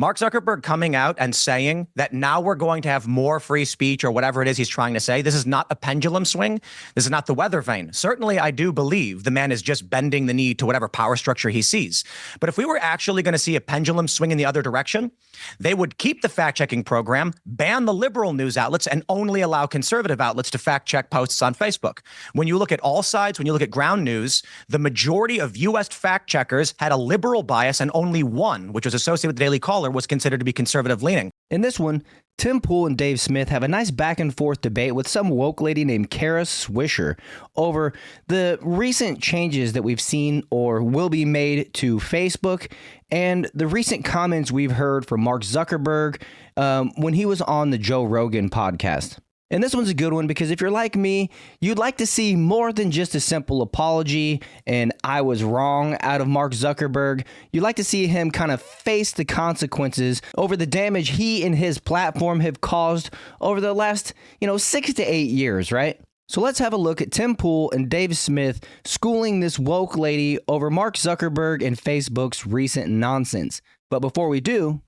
Mark Zuckerberg coming out and saying that now we're going to have more free speech or whatever it is he's trying to say. This is not a pendulum swing. This is not the weather vane. Certainly, I do believe the man is just bending the knee to whatever power structure he sees. But if we were actually going to see a pendulum swing in the other direction, they would keep the fact-checking program, ban the liberal news outlets, and only allow conservative outlets to fact-check posts on Facebook. When you look at all sides, when you look at ground news, the majority of U.S. fact-checkers had a liberal bias, and only one, which was associated with the Daily Caller, was considered to be conservative-leaning. In this one, Tim Pool and Dave Smith have a nice back-and-forth debate with some woke lady named Kara Swisher over the recent changes that we've seen or will be made to Facebook and the recent comments we've heard from Mark Zuckerberg when he was on the Joe Rogan podcast. And this one's a good one because if you're like me, you'd like to see more than just a simple apology and I was wrong out of Mark Zuckerberg. You'd like to see him kind of face the consequences over the damage he and his platform have caused over the last, 6 to 8 years, right? So let's have a look at Tim Pool and Dave Smith schooling this woke lady over Mark Zuckerberg and Facebook's recent nonsense. But before we do,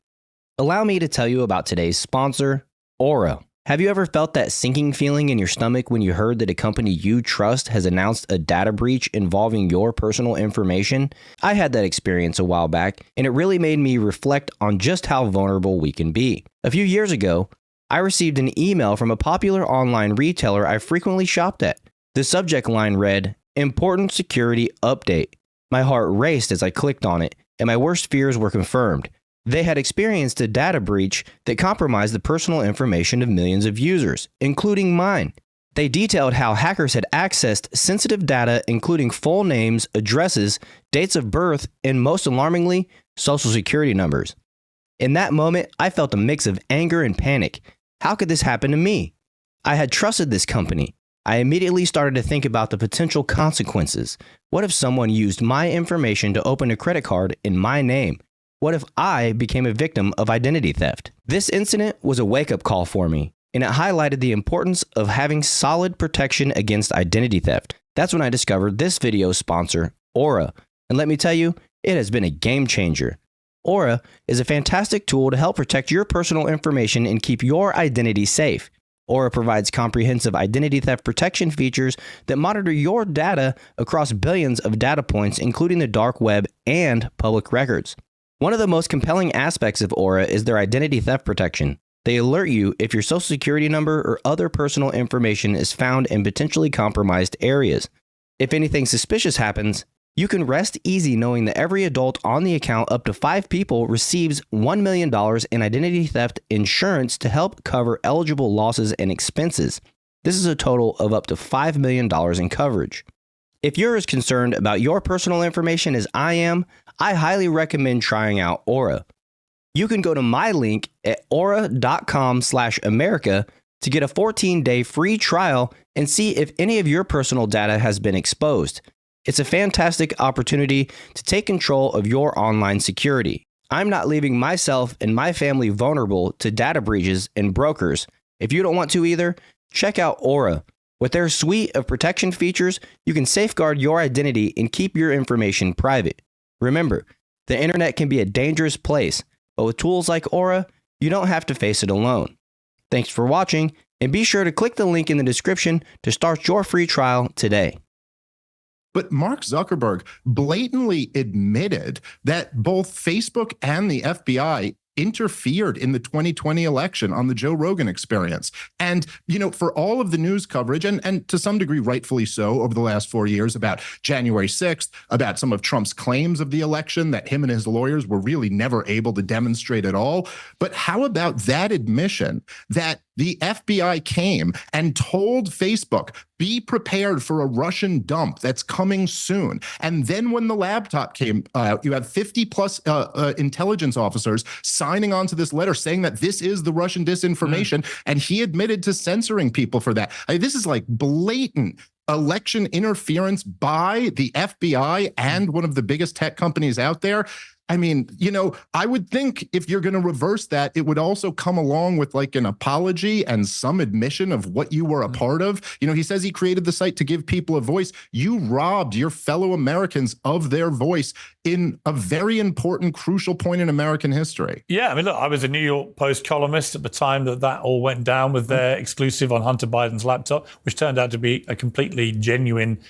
allow me to tell you about today's sponsor, Aura. Have you ever felt that sinking feeling in your stomach when you heard that a company you trust has announced a data breach involving your personal information? I had that experience a while back, and it really made me reflect on just how vulnerable we can be. A few years ago, I received an email from a popular online retailer I frequently shopped at. The subject line read, "Important Security Update." My heart raced as I clicked on it, and my worst fears were confirmed. They had experienced a data breach that compromised the personal information of millions of users, including mine. They detailed how hackers had accessed sensitive data, including full names, addresses, dates of birth, and most alarmingly, social security numbers. In that moment, I felt a mix of anger and panic. How could this happen to me? I had trusted this company. I immediately started to think about the potential consequences. What if someone used my information to open a credit card in my name? What if I became a victim of identity theft? This incident was a wake-up call for me, and it highlighted the importance of having solid protection against identity theft. That's when I discovered this video's sponsor, Aura. And let me tell you, it has been a game changer. Aura is a fantastic tool to help protect your personal information and keep your identity safe. Aura provides comprehensive identity theft protection features that monitor your data across billions of data points, including the dark web and public records. One of the most compelling aspects of Aura is their identity theft protection. They alert you if your social security number or other personal information is found in potentially compromised areas. If anything suspicious happens, you can rest easy knowing that every adult on the account, up to 5 people, receives $1 million in identity theft insurance to help cover eligible losses and expenses. This is a total of up to $5 million in coverage. If you're as concerned about your personal information as I am, I highly recommend trying out Aura. You can go to my link at aura.com/America to get a 14-day free trial and see if any of your personal data has been exposed. It's a fantastic opportunity to take control of your online security. I'm not leaving myself and my family vulnerable to data breaches and brokers. If you don't want to either, check out Aura. With their suite of protection features, you can safeguard your identity and keep your information private. Remember, the internet can be a dangerous place, but with tools like Aura, you don't have to face it alone. Thanks for watching, and be sure to click the link in the description to start your free trial today. But Mark Zuckerberg blatantly admitted that both Facebook and the FBI interfered in the 2020 election on the Joe Rogan Experience. And, for all of the news coverage, and to some degree rightfully so, over the last 4 years about January 6th, about some of Trump's claims of the election that him and his lawyers were really never able to demonstrate at all. But how about that admission that the FBI came and told Facebook, be prepared for a Russian dump that's coming soon. And then when the laptop came out, you have 50 plus intelligence officers signing on to this letter saying that this is the Russian disinformation. And he admitted to censoring people for that. This is like blatant election interference by the FBI and one of the biggest tech companies out there. I mean, I would think if you're going to reverse that, it would also come along with like an apology and some admission of what you were a part of. He says he created the site to give people a voice. You robbed your fellow Americans of their voice in a very important, crucial point in American history. Yeah, I mean, look, I was a New York Post columnist at the time that all went down with their exclusive on Hunter Biden's laptop, which turned out to be a completely genuine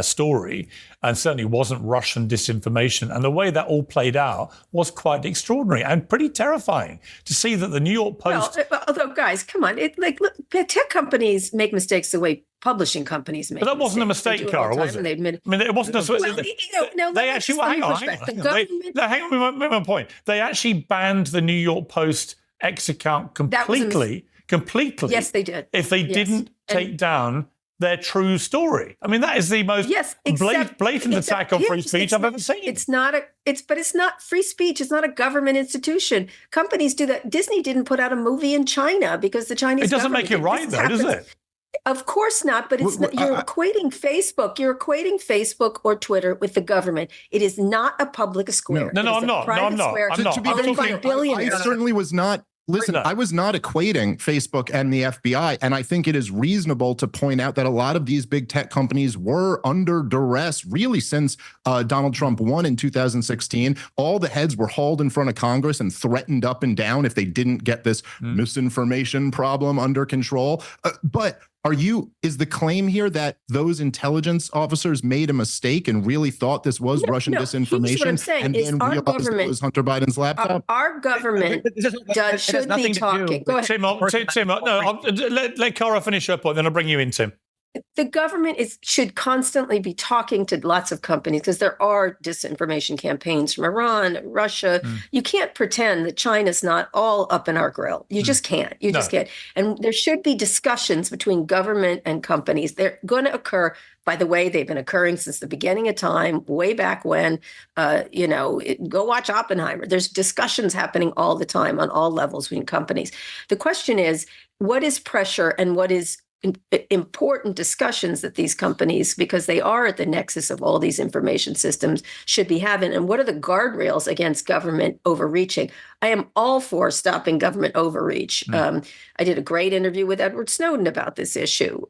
story, and certainly wasn't Russian disinformation. And the way that all played out was quite extraordinary and pretty terrifying to see that the New York Post. Well, although, guys, come on, look, tech companies make mistakes the way publishing companies make. But that wasn't a mistake, Cara, was it? I mean, it wasn't a. They actually. Hang on. Hang on. My point. They actually banned the New York Post X account completely. Completely. Yes, they did. If they didn't take down their true story. I mean, that is the most blatant attack on free speech I've ever seen. It's not free speech. It's not a government institution. Companies do that. Disney didn't put out a movie in China because the Chinese. It doesn't make it right, though, does it? Of course not. But it's you're equating Facebook. You're equating Facebook or Twitter with the government. It is not a public square. No, I'm not. I'm I certainly was not. Listen, I was not equating Facebook and the FBI, and I think it is reasonable to point out that a lot of these big tech companies were under duress really since Donald Trump won in 2016. All the heads were hauled in front of Congress and threatened up and down if they didn't get this misinformation problem under control. But is the claim here that those intelligence officers made a mistake and really thought this was Russian disinformation and then realized it was Hunter Biden's laptop? Our government should be talking. Go ahead. Tim, let Cara finish her point, then I'll bring you in, Tim. The government should constantly be talking to lots of companies because there are disinformation campaigns from Iran, Russia. You can't pretend that China's not all up in our grill. You just can't. You just can't. And there should be discussions between government and companies. They're going to occur. By the way, they've been occurring since the beginning of time, way back when, go watch Oppenheimer. There's discussions happening all the time on all levels between companies. The question is, what is pressure and what is important discussions that these companies, because they are at the nexus of all these information systems, should be having? And what are the guardrails against government overreaching? I am all for stopping government overreach. I did a great interview with Edward Snowden about this issue.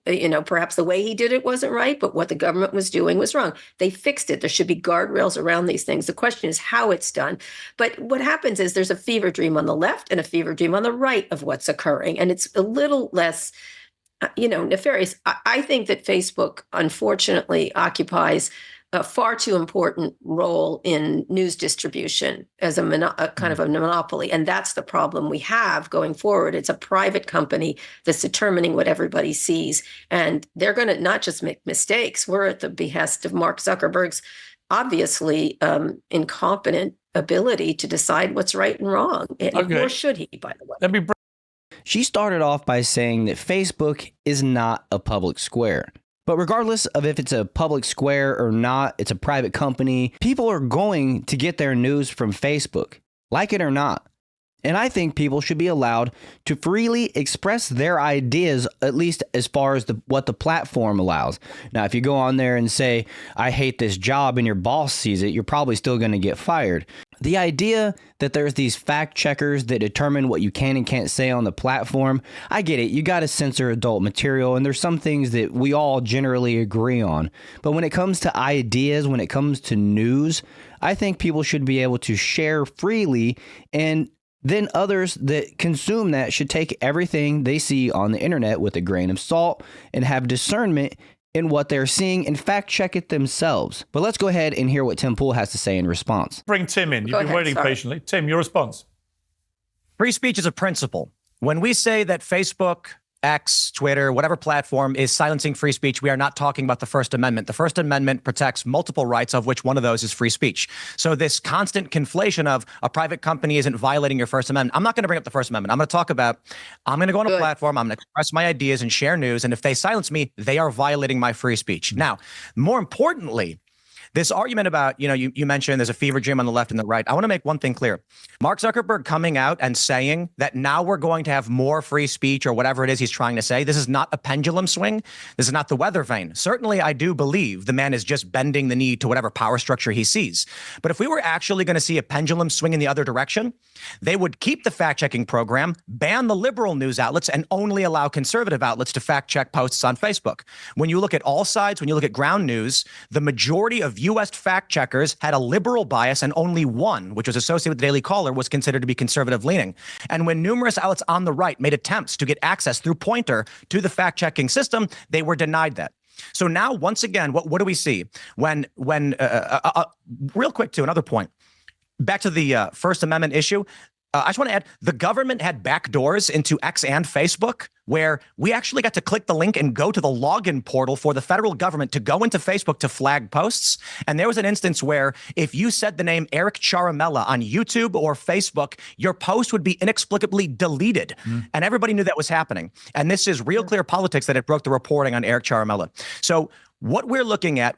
Perhaps the way he did it wasn't right, but what the government was doing was wrong. They fixed it. There should be guardrails around these things. The question is how it's done. But what happens is there's a fever dream on the left and a fever dream on the right of what's occurring. And it's a little less nefarious. I think that Facebook, unfortunately, occupies a far too important role in news distribution as a kind of a monopoly. And that's the problem we have going forward. It's a private company that's determining what everybody sees. And they're going to not just make mistakes. We're at the behest of Mark Zuckerberg's obviously incompetent ability to decide what's right and wrong. Or should he, by the way? She started off by saying that Facebook is not a public square. But regardless of if it's a public square or not, it's a private company, people are going to get their news from Facebook, like it or not. And I think people should be allowed to freely express their ideas, at least as far as what the platform allows. Now, if you go on there and say, I hate this job, and your boss sees it, you're probably still going to get fired. The idea that there's these fact checkers that determine what you can and can't say on the platform, I get it. You got to censor adult material, and there's some things that we all generally agree on. But when it comes to ideas, when it comes to news, I think people should be able to share freely, and then others that consume that should take everything they see on the internet with a grain of salt and have discernment in what they're seeing and fact check it themselves. But let's go ahead and hear what Tim Pool has to say in response. Bring Tim in. You've been waiting patiently. Tim, your response. Free speech is a principle. When we say that Facebook, X, Twitter, whatever platform is silencing free speech, we are not talking about the First Amendment. The First Amendment protects multiple rights, of which one of those is free speech. So this constant conflation of a private company isn't violating your First Amendment. I'm not going to bring up the First Amendment. I'm going to talk about, I'm going to go on a platform, I'm going to express my ideas and share news. And if they silence me, they are violating my free speech. Now, more importantly, This argument about, you mentioned there's a fever dream on the left and the right. I want to make one thing clear. Mark Zuckerberg coming out and saying that now we're going to have more free speech or whatever it is he's trying to say, this is not a pendulum swing. This is not the weather vane. Certainly, I do believe the man is just bending the knee to whatever power structure he sees. But if we were actually going to see a pendulum swing in the other direction, they would keep the fact-checking program, ban the liberal news outlets, and only allow conservative outlets to fact-check posts on Facebook. When you look at all sides, when you look at ground news, the majority of U.S. fact-checkers had a liberal bias, and only one, which was associated with the Daily Caller, was considered to be conservative-leaning. And when numerous outlets on the right made attempts to get access through Pointer to the fact-checking system, they were denied that. So now, once again, what do we see? When real quick, to another point, back to the First Amendment issue, I just want to add, the government had backdoors into X and Facebook where we actually got to click the link and go to the login portal for the federal government to go into Facebook to flag posts. And there was an instance where if you said the name Eric Charamella on YouTube or Facebook, your post would be inexplicably deleted. And everybody knew that was happening. And this is Real Clear Politics that it broke the reporting on Eric Charamella. So what we're looking at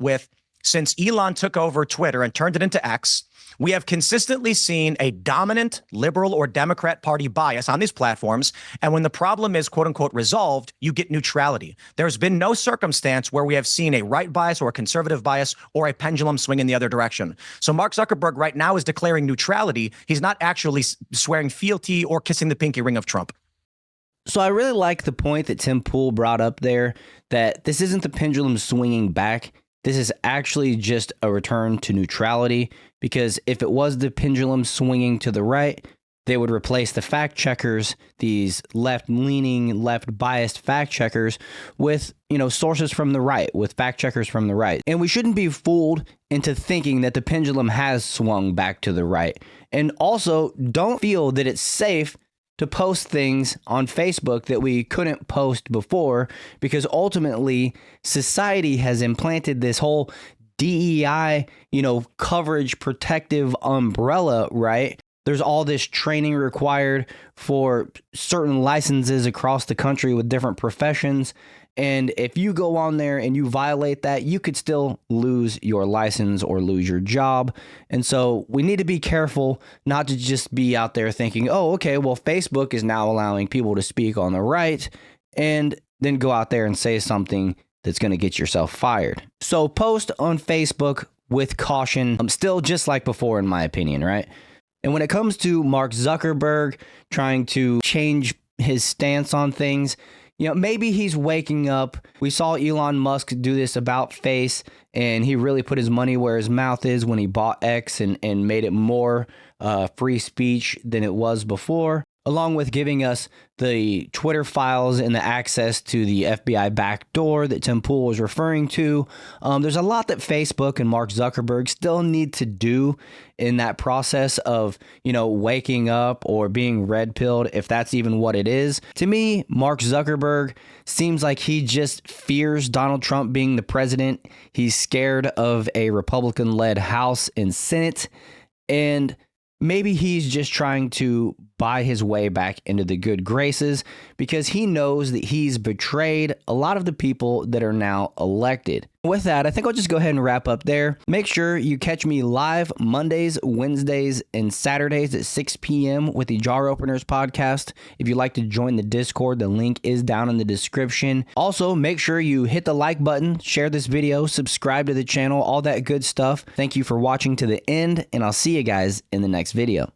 since Elon took over Twitter and turned it into X, we have consistently seen a dominant liberal or Democrat party bias on these platforms. And when the problem is, quote unquote, resolved, you get neutrality. There's been no circumstance where we have seen a right bias or a conservative bias or a pendulum swing in the other direction. So Mark Zuckerberg right now is declaring neutrality. He's not actually swearing fealty or kissing the pinky ring of Trump. So I really like the point that Tim Pool brought up there, that this isn't the pendulum swinging back. This is actually just a return to neutrality, because if it was the pendulum swinging to the right, they would replace the fact checkers, these left-leaning, left-biased fact checkers, with, sources from the right, with fact checkers from the right. And we shouldn't be fooled into thinking that the pendulum has swung back to the right. And also, don't feel that it's safe to post things on Facebook that we couldn't post before, because ultimately society has implanted this whole DEI, coverage protective umbrella, right? There's all this training required for certain licenses across the country with different professions. And if you go on there and you violate that, you could still lose your license or lose your job. And so we need to be careful not to just be out there thinking, oh, okay, well, Facebook is now allowing people to speak on the right, and then go out there and say something that's going to get yourself fired. So post on Facebook with caution, still just like before, in my opinion, right? And when it comes to Mark Zuckerberg trying to change his stance on things, maybe he's waking up. We saw Elon Musk do this about face, and he really put his money where his mouth is when he bought X and made it more free speech than it was before, along with giving us the Twitter files and the access to the FBI backdoor that Tim Pool was referring to. There's a lot that Facebook and Mark Zuckerberg still need to do in that process of, waking up or being red-pilled, if that's even what it is. To me, Mark Zuckerberg seems like he just fears Donald Trump being the president. He's scared of a Republican-led House and Senate, and maybe he's just trying to buy his way back into the good graces because he knows that he's betrayed a lot of the people that are now elected. With that, I think I'll just go ahead and wrap up there. Make sure you catch me live Mondays, Wednesdays, and Saturdays at 6 p.m. with the Jar Openers podcast. If you'd like to join the Discord, the link is down in the description. Also, make sure you hit the like button, share this video, subscribe to the channel, all that good stuff. Thank you for watching to the end, and I'll see you guys in the next video.